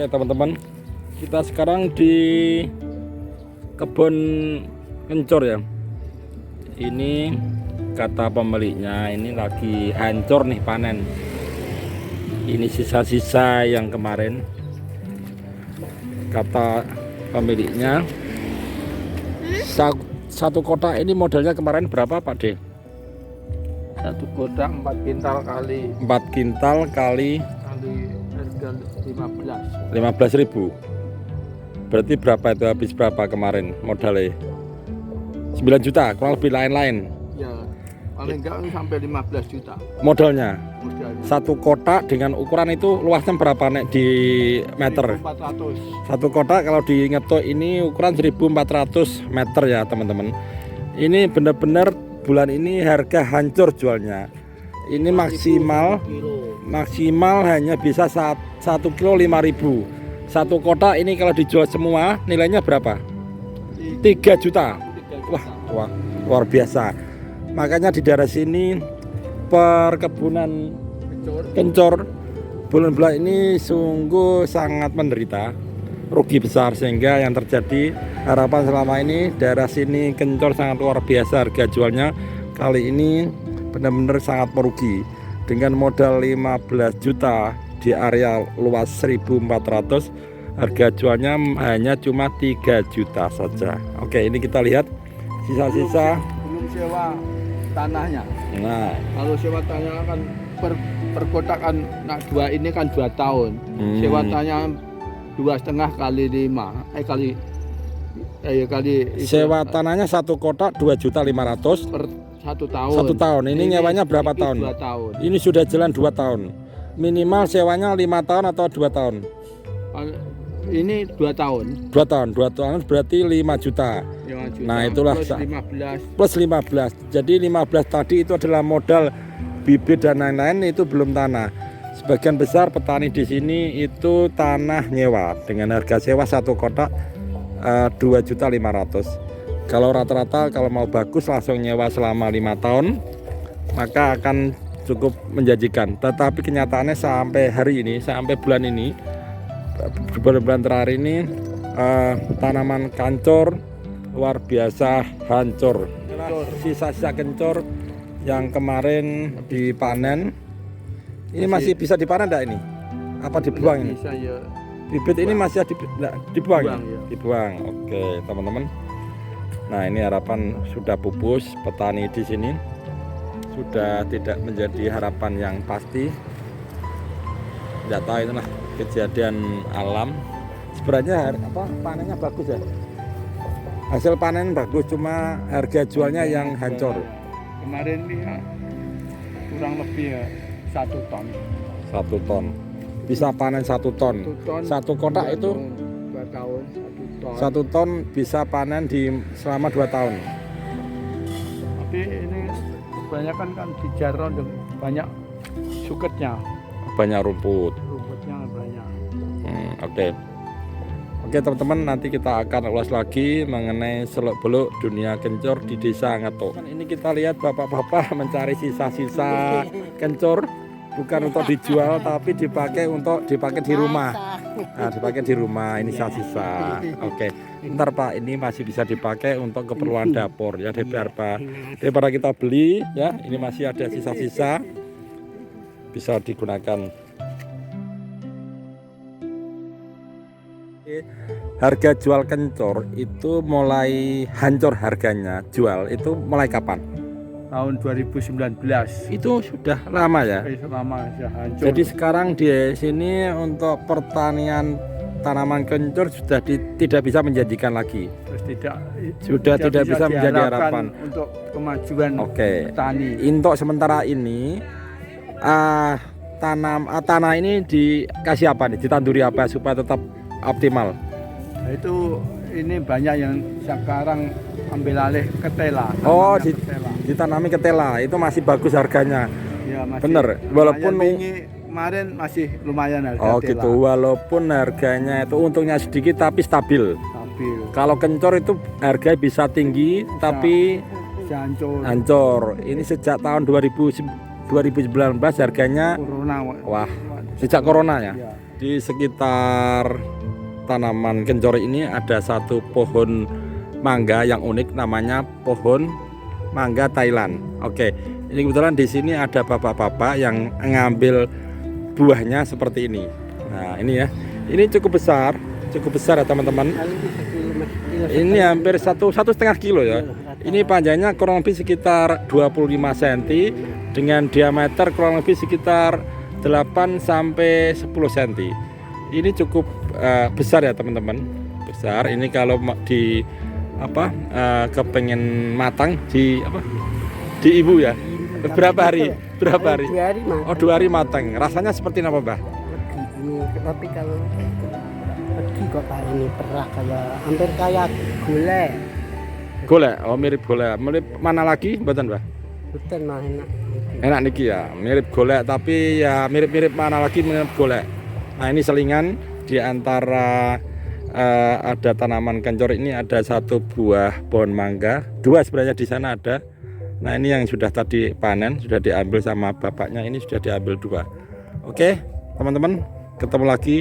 Oke teman-teman, kita sekarang di kebun kencur ya. Ini kata pemiliknya ini lagi hancur nih panen. Ini sisa-sisa yang kemarin. Kata pemiliknya satu kotak ini modalnya kemarin berapa Pak De? Satu kotak 4 kintal kali 4 kintal kali harga 15.000. Berarti berapa itu, habis berapa kemarin modalnya? 9 juta kurang lebih, lain-lain ya, paling enggak sampai 15 juta modalnya. modalnya. Satu kotak dengan ukuran itu luasnya berapa nek di meter? 1400. Satu kotak kalau di ngetok ini ukuran 1400 meter ya teman-teman. Ini benar-benar bulan ini harga hancur jualnya. Ini maksimal hanya bisa 1 kilo 5.000. Satu kotak ini kalau dijual semua nilainya berapa? 3 juta. Wah, luar biasa. Makanya di daerah sini perkebunan kencur bulan-bulan ini sungguh sangat menderita, rugi besar, sehingga yang terjadi harapan selama ini daerah sini kencur sangat luar biasa harga jualnya. Kali ini benar-benar sangat merugi dengan modal 15 juta di area luas 1.400, harga jualnya hanya cuma 3 juta saja. Oke, ini kita lihat sisa-sisa belum sewa tanahnya. Nah, Kalau sewa tanahnya kan per kotak kan, nah 2 ini kan 2 tahun. Sewa tanahnya 2,5 kali 5 kali sewa tanahnya satu kotak 2.500.000 per 1 tahun. 1 tahun. Ini nyewanya berapa tahun? 2 tahun. Ini sudah jalan 2 tahun. Minimal sewanya 5 tahun atau 2 tahun? Ini 2 tahun. 2 tahun. 2 tahun berarti 5 juta. 5 juta. Nah, itulah plus 15. Plus 15. Jadi 15 tadi itu adalah modal bibit dan lain-lain, itu belum tanah. Sebagian besar petani di sini itu tanah nyewa dengan harga sewa satu kotak 2.500.000. Kalau rata-rata kalau mau bagus langsung nyewa selama 5 tahun maka akan cukup menjanjikan. Tetapi kenyataannya sampai hari ini, sampai bulan ini, bulan terakhir ini tanaman kencur luar biasa hancur. Sisa-sisa kencur yang kemarin dipanen ini masih bisa dipanen enggak ini? Apa dibuang ini? Bisa ya. Bibit ini masih dibuang ya? Ya. Dibuang. Oke, teman-teman. Nah, ini harapan sudah pupus, petani di sini sudah tidak menjadi harapan yang pasti. Tidak tahu, itulah kejadian alam. Sebenarnya panennya bagus ya. Hasil panen bagus, cuma harga jualnya yang hancur. Kemarin ini ya, kurang lebih ya 1 ton. 1 ton. Bisa panen 1 ton. 1 ton. Satu kotak itu 2 tahun 1 ton. 1 ton bisa panen selama 2 tahun. Tapi ini kebanyakan kan di jaron banyak suketnya. Banyak rumput. Rumputnya banyak. Oke. Oke teman-teman, nanti kita akan ulas lagi mengenai seluk-beluk dunia kencur di desa Ngetok. Ini kita lihat bapak-bapak mencari sisa-sisa kencur, bukan untuk dijual tapi dipakai di rumah. Nah, dipakai di rumah, ini sisa-sisa. Oke. Ntar Pak, ini masih bisa dipakai untuk keperluan dapur ya, daripada kita beli ya. Ini masih ada sisa-sisa, bisa digunakan. Harga jual kencur itu mulai hancur, harganya jual itu mulai kapan? Tahun 2019. Itu sudah lama ya. Lama sudah hancur. Jadi sekarang di sini untuk pertanian tanaman kencur sudah tidak bisa menjanjikan lagi. Terus tidak bisa menjadi harapan untuk kemajuan petani. Untuk sementara ini tanah ini dikasih apa nih? Ditanduri apa supaya tetap optimal? Nah, itu ini banyak yang sekarang ambil alih ketela. Oh, ketela. Ditanami ketela, itu masih bagus harganya. Ya, masih. Bener, walaupun kemarin masih lumayan harga. Oh ketela. Gitu, walaupun harganya itu untungnya sedikit tapi stabil. Kalau kencur itu harga bisa tinggi tapi hancur. Ini sejak tahun 2019 harganya corona. Wah, sejak corona ya. Di sekitar tanaman kencur ini ada satu pohon mangga yang unik, namanya pohon mangga Thailand. Oke, ini kebetulan di sini ada bapak-bapak yang ngambil buahnya seperti ini. Nah, ini ya, ini cukup besar ya teman-teman. Ini hampir 1,5 kilo ya. Ini panjangnya kurang lebih sekitar 25 cm dengan diameter kurang lebih sekitar 8 sampai 10 cm. Ini cukup besar ya teman-teman. Besar. Ini kalau di kepengen matang di ibu ya. Berapa hari? 2 hari matang. Oh, 2 hari matang. Rasanya seperti apa, Mbah? Tapi kalau pergi kok kayak ini perah kayak hampir kayak gulai. Golek, oh mirip golek. Mirip mana lagi, mboten, Mbah? Betul mah enak. Enak niki ya, mirip golek tapi ya mirip-mirip mana lagi mirip golek. Nah, ini selingan di antara ada tanaman kencur ini, ada satu buah pohon mangga, 2 sebenarnya di sana ada. Nah, ini yang sudah tadi panen, sudah diambil sama bapaknya, ini sudah diambil 2. Oke, teman-teman, ketemu lagi